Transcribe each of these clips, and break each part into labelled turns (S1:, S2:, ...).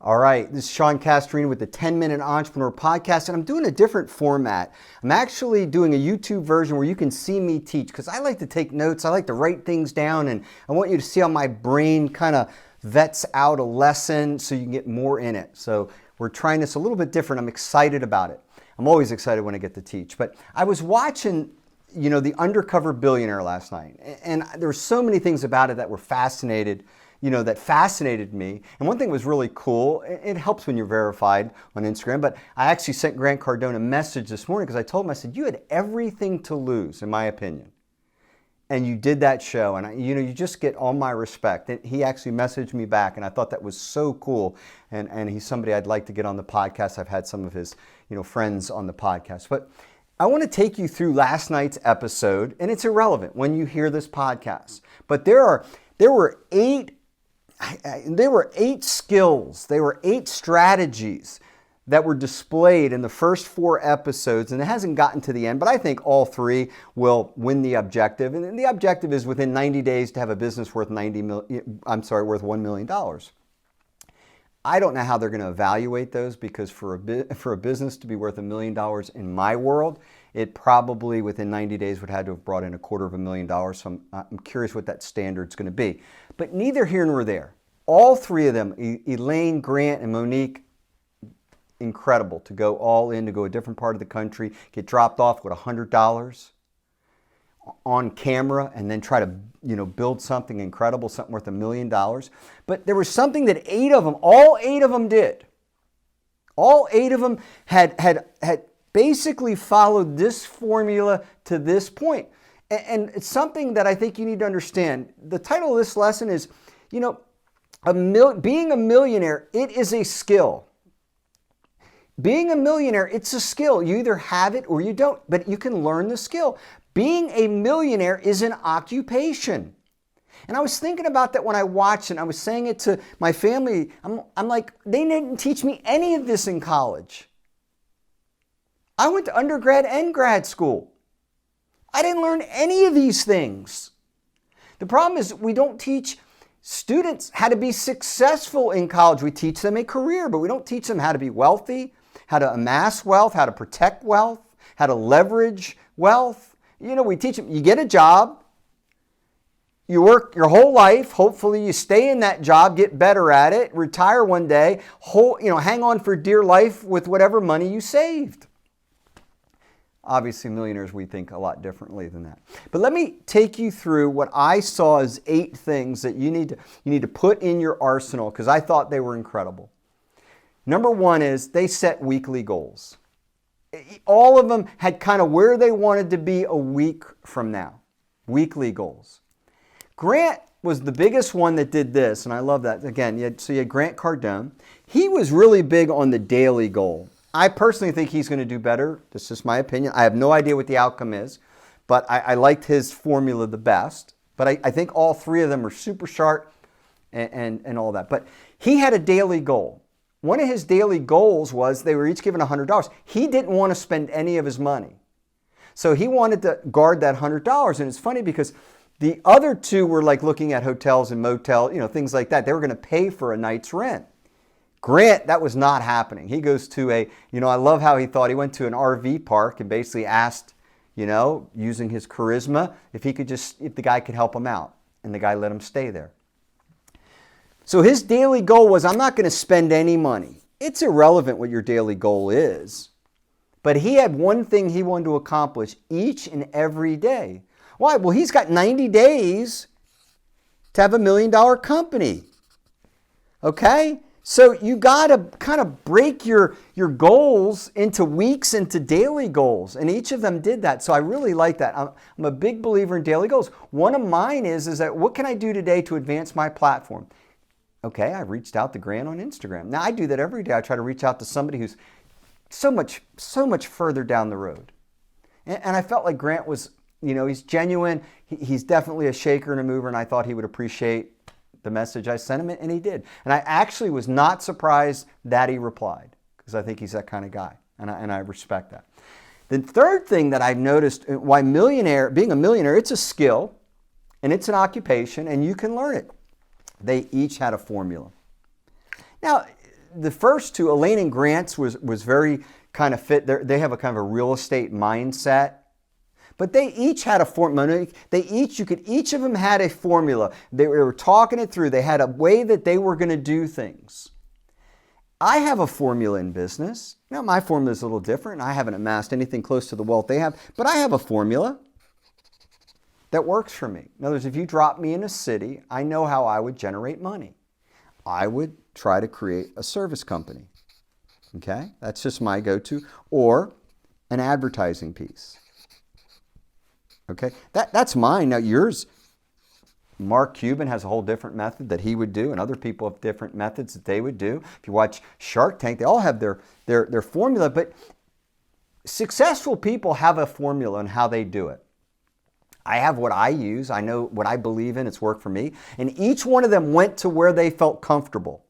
S1: All right, this is Sean Castrina with the 10-Minute Entrepreneur Podcast, and I'm doing a different format. I'm actually doing a YouTube version where you can see me teach, because I like to take notes, I like to write things down, and I want you to see how my brain kind of vets out a lesson so you can get more in it. So we're trying this a little bit different. I'm excited about it. I'm always excited when I get to teach. But I was watching, the Undercover Billionaire last night, and there were so many things about it that were fascinated me. And one thing was really cool. It helps when you're verified on Instagram, but I actually sent Grant Cardone a message this morning because I told him, I said, you had everything to lose, in my opinion. And you did that show, and you just get all my respect. And he actually messaged me back, and I thought that was so cool. And he's somebody I'd like to get on the podcast. I've had some of his friends on the podcast. But I want to take you through last night's episode, and it's irrelevant when you hear this podcast. But there were eight skills, there were 8 strategies that were displayed in the first 4 episodes, and it hasn't gotten to the end, but I think all 3 will win the objective. And the objective is within 90 days to have a business worth worth $1 million. I don't know how they're going to evaluate those, because for a business to be worth $1 million in my world, it probably within 90 days would have to have brought in $250,000. So I'm curious what that standard's going to be. But neither here nor there. All 3 of them, Elaine, Grant, and Monique, incredible to go all in, to go a different part of the country, get dropped off with $100 on camera, and then try to build something incredible, something worth $1 million. But there was something that all eight of them did. All 8 of them had basically followed this formula to this point. And it's something that I think you need to understand. The title of this lesson is, being a millionaire, it is a skill. Being a millionaire, it's a skill. You either have it or you don't, but you can learn the skill. Being a millionaire is an occupation. And I was thinking about that when I watched it. I was saying it to my family. I'm like, they didn't teach me any of this in college. I went to undergrad and grad school. I didn't learn any of these things. The problem is we don't teach students how to be successful in college. We teach them a career, but we don't teach them how to be wealthy, how to amass wealth, how to protect wealth, how to leverage wealth. We teach them, you get a job, you work your whole life, hopefully you stay in that job, get better at it, retire one day, hang on for dear life with whatever money you saved. Obviously, millionaires, we think a lot differently than that. But let me take you through what I saw as 8 things that you need to put in your arsenal, because I thought they were incredible. Number 1 is they set weekly goals. All of them had kind of where they wanted to be a week from now. Weekly goals. Grant was the biggest one that did this, and I love that. Again, you had Grant Cardone. He was really big on the daily goal. I personally think he's going to do better. This is just my opinion. I have no idea what the outcome is, but I liked his formula the best. But I think all 3 of them are super sharp and all that. But he had a daily goal. One of his daily goals was they were each given $100. He didn't want to spend any of his money. So he wanted to guard that $100. And it's funny because the other 2 were like looking at hotels and motels, things like that. They were going to pay for a night's rent. Grant, that was not happening. He goes to I love how he went to an RV park and basically asked, using his charisma, if the guy could help him out. And the guy let him stay there. So his daily goal was, I'm not going to spend any money. It's irrelevant what your daily goal is. But he had one thing he wanted to accomplish each and every day. Why? Well, he's got 90 days to have $1 million company. Okay? So you got to kind of break your goals into weeks, into daily goals. And each of them did that. So I really like that. I'm a big believer in daily goals. One of mine is that what can I do today to advance my platform? Okay, I reached out to Grant on Instagram. Now I do that every day. I try to reach out to somebody who's so much further down the road. And I felt like Grant was, he's genuine. He's definitely a shaker and a mover, and I thought he would appreciate the message I sent him, and he did. And I actually was not surprised that he replied, because I think he's that kind of guy, and I respect that. The third thing that I've noticed, why being a millionaire, it's a skill, and it's an occupation, and you can learn it. They each had a formula. Now, the first two, Elaine and Grant's was very kind of fit. They have a kind of a real estate mindset. But they each had a formula. Each of them had a formula. They were talking it through. They had a way that they were going to do things. I have a formula in business. Now, my formula is a little different. I haven't amassed anything close to the wealth they have, but I have a formula that works for me. In other words, if you drop me in a city, I know how I would generate money. I would try to create a service company. Okay? That's just my go-to. Or an advertising piece. Okay? That's mine. Now, yours, Mark Cuban has a whole different method that he would do, and other people have different methods that they would do. If you watch Shark Tank, they all have their formula, but successful people have a formula on how they do it. I have what I use. I know what I believe in. It's worked for me. And each one of them went to where they felt comfortable.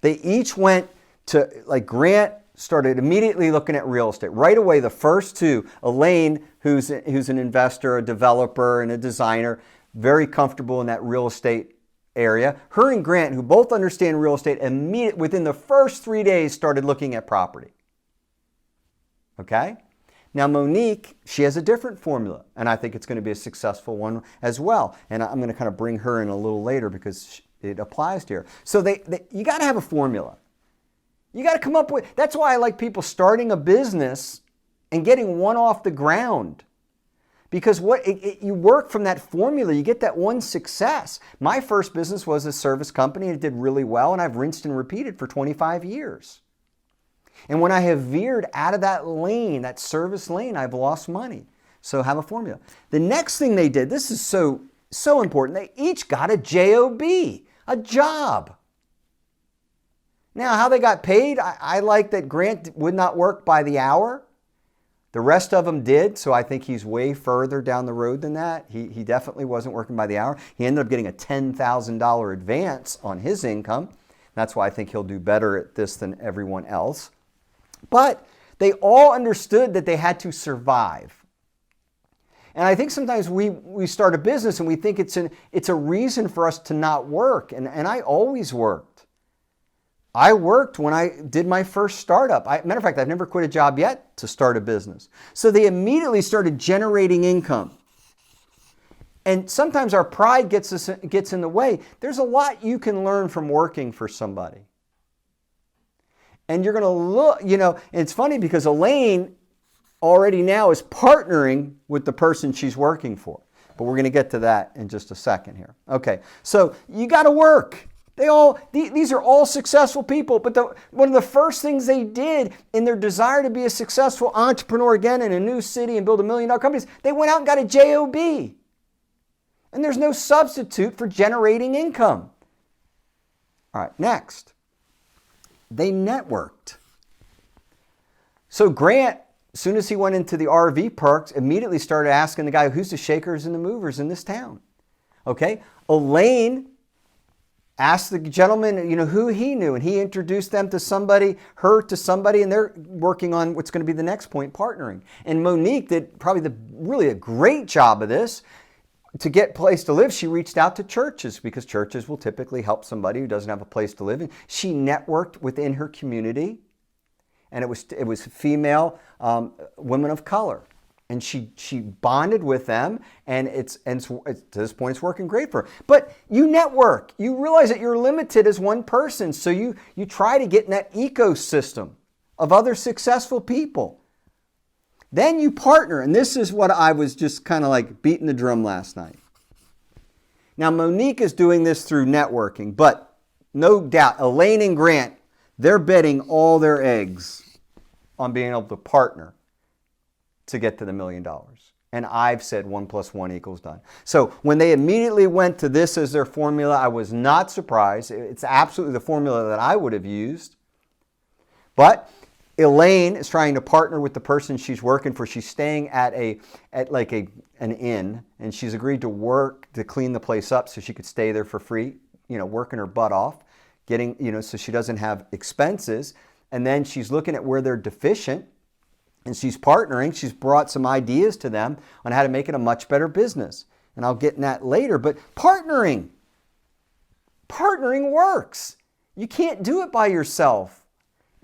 S1: They each went to, like Grant started immediately looking at real estate. Right away, the first two, Elaine, who's an investor, a developer, and a designer, very comfortable in that real estate area. Her and Grant, who both understand real estate, immediately within the first 3 days started looking at property. Okay? Now, Monique, she has a different formula, and I think it's going to be a successful one as well. And I'm going to kind of bring her in a little later because it applies to her. So you got to have a formula. You got to come up with, that's why I like people starting a business and getting one off the ground. Because you work from that formula, you get that one success. My first business was a service company, and it did really well, and I've rinsed and repeated for 25 years. And when I have veered out of that lane, that service lane, I've lost money. So have a formula. The next thing they did, this is so important, they each got a job, a job. Now, how they got paid, I like that Grant would not work by the hour. The rest of them did, so I think he's way further down the road than that. He definitely wasn't working by the hour. He ended up getting a $10,000 advance on his income. That's why I think he'll do better at this than everyone else. But they all understood that they had to survive. And I think sometimes we start a business and we think it's a reason for us to not work. And I always worked. I worked when I did my first startup. Matter of fact, I've never quit a job yet to start a business. So they immediately started generating income. And sometimes our pride gets in the way. There's a lot you can learn from working for somebody. And you're going to look, and it's funny because Elaine already now is partnering with the person she's working for. But we're going to get to that in just a second here. Okay, so you got to work. These are all successful people, but one of the first things they did in their desire to be a successful entrepreneur again in a new city and build $1 million companies, they went out and got a job. And there's no substitute for generating income. All right, next. They networked. So Grant, as soon as he went into the RV parks, immediately started asking the guy, who's the shakers and the movers in this town? Okay. Elaine asked the gentleman, who he knew, and he introduced them to somebody, her to somebody, and they're working on what's going to be the next point, partnering. And Monique did probably really a great job of this. To get a place to live, she reached out to churches because churches will typically help somebody who doesn't have a place to live in. She networked within her community, and it was female women of color, and she bonded with them, and to this point it's working great for her. But you network, you realize that you're limited as one person, so you try to get in that ecosystem of other successful people. Then you partner, and this is what I was just kind of like beating the drum last night. Now, Monique is doing this through networking, but no doubt, Elaine and Grant, they're betting all their eggs on being able to partner to get to the $1 million. And I've said 1 + 1 = done. So when they immediately went to this as their formula, I was not surprised. It's absolutely the formula that I would have used. But Elaine is trying to partner with the person she's working for. She's staying at an inn, and she's agreed to work to clean the place up so she could stay there for free, working her butt off, getting, so she doesn't have expenses. And then she's looking at where they're deficient, and she's partnering. She's brought some ideas to them on how to make it a much better business. And I'll get in that later, but partnering works. You can't do it by yourself.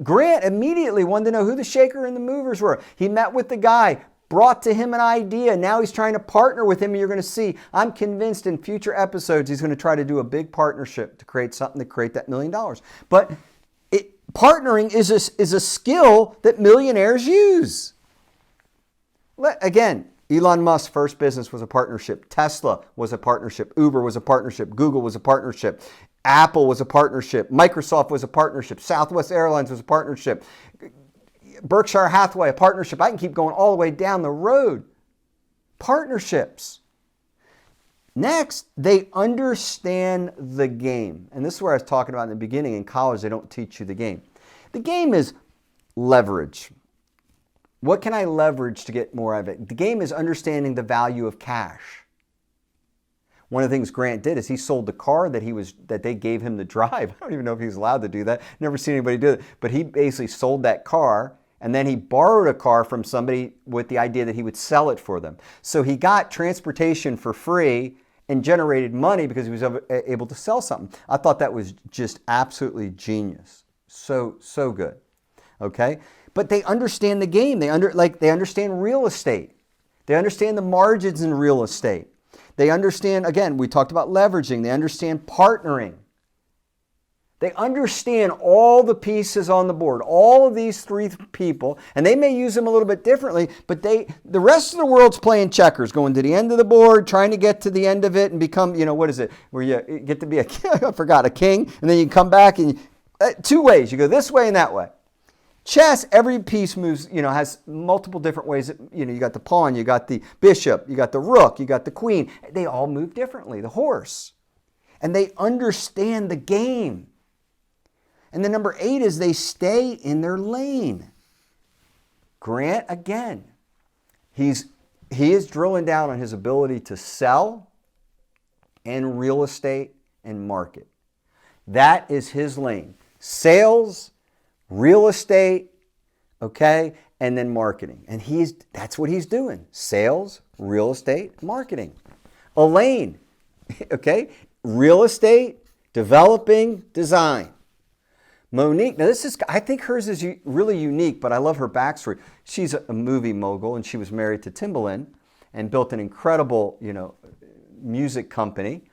S1: Grant immediately wanted to know who the shaker and the movers were. He met with the guy, brought to him an idea. Now he's trying to partner with him, and you're going to see, I'm convinced in future episodes he's going to try to do a big partnership to create something to create that $1 million. But partnering is a skill that millionaires use. Again, Elon Musk's first business was a partnership. Tesla was a partnership. Uber was a partnership. Google was a partnership. Apple was a partnership. Microsoft was a partnership. Southwest Airlines was a partnership. Berkshire Hathaway, a partnership. I can keep going all the way down the road. Partnerships. Next, they understand the game. And this is where I was talking about in the beginning. In college, they don't teach you the game. The game is leverage. What can I leverage to get more of it? The game is understanding the value of cash. One of the things Grant did is he sold the car that they gave him to drive. I don't even know if he was allowed to do that. Never seen anybody do it. But he basically sold that car, and then he borrowed a car from somebody with the idea that he would sell it for them. So he got transportation for free and generated money because he was able to sell something. I thought that was just absolutely genius. So good. Okay? But they understand the game. They understand real estate. They understand the margins in real estate. They understand, again, we talked about leveraging. They understand partnering. They understand all the pieces on the board, all of these three people, and they may use them a little bit differently, but the rest of the world's playing checkers, going to the end of the board, trying to get to the end of it and become, what is it, where you get to be a king, and then you come back and two ways. You go this way and that way. Chess, every piece moves, has multiple different ways. You got the pawn, you got the bishop, you got the rook, you got the queen. They all move differently, the horse. And they understand the game. And then number 8 is they stay in their lane. Grant, again, he is drilling down on his ability to sell and real estate and market. That is his lane. Sales, real estate, okay, and then marketing. And that's what he's doing. Sales, real estate, marketing. Elaine, okay, real estate, developing, design. Monique, now I think hers is really unique, but I love her backstory. She's a movie mogul, and she was married to Timbaland and built an incredible, music company.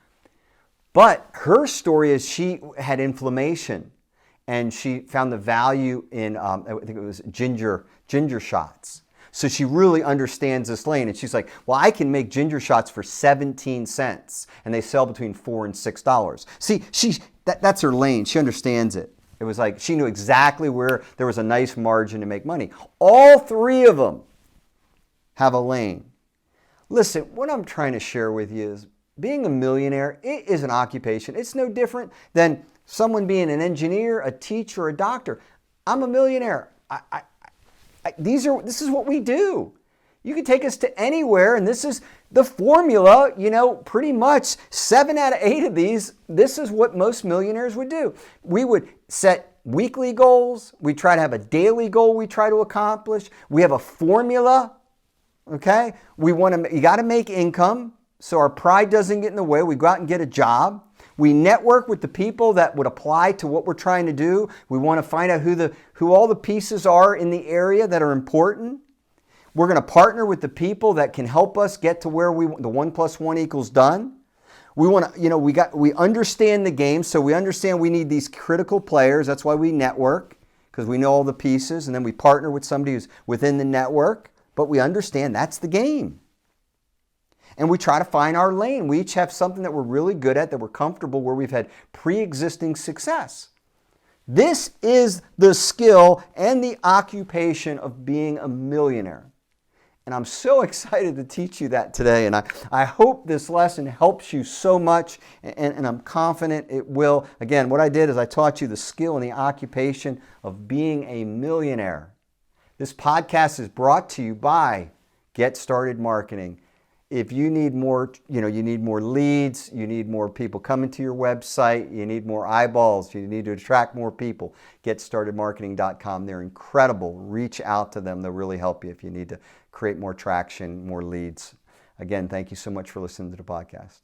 S1: But her story is she had inflammation. And she found the value in, I think it was ginger shots. So she really understands this lane. And she's like, well, I can make ginger shots for 17 cents. And they sell between $4 and $6. See, that's her lane. She understands it. It was like she knew exactly where there was a nice margin to make money. All three of them have a lane. Listen, what I'm trying to share with you is being a millionaire, it is an occupation. It's no different than someone being an engineer, a teacher, a doctor. I'm a millionaire. This is what we do. You can take us to anywhere, and this is the formula, pretty much 7 out of 8 of these, this is what most millionaires would do. We would set weekly goals. We try to have a daily goal we try to accomplish. We have a formula, okay? You got to make income so our pride doesn't get in the way. We go out and get a job. We network with the people that would apply to what we're trying to do. We want to find out who all the pieces are in the area that are important. We're going to partner with the people that can help us get to where the 1 + 1 = done. We want to, we understand the game, so we understand we need these critical players. That's why we network, because we know all the pieces, and then we partner with somebody who's within the network, but we understand that's the game. And we try to find our lane. We each have something that we're really good at, that we're comfortable, where we've had pre-existing success. This is the skill and the occupation of being a millionaire. And I'm so excited to teach you that today. And I hope this lesson helps you so much, and I'm confident it will. Again, what I did is I taught you the skill and the occupation of being a millionaire. This podcast is brought to you by Get Started Marketing. If you need more, you need more leads, you need more people coming to your website, you need more eyeballs, you need to attract more people, GetStartedMarketing.com. They're incredible. Reach out to them. They'll really help you if you need to create more traction, more leads. Again, thank you so much for listening to the podcast.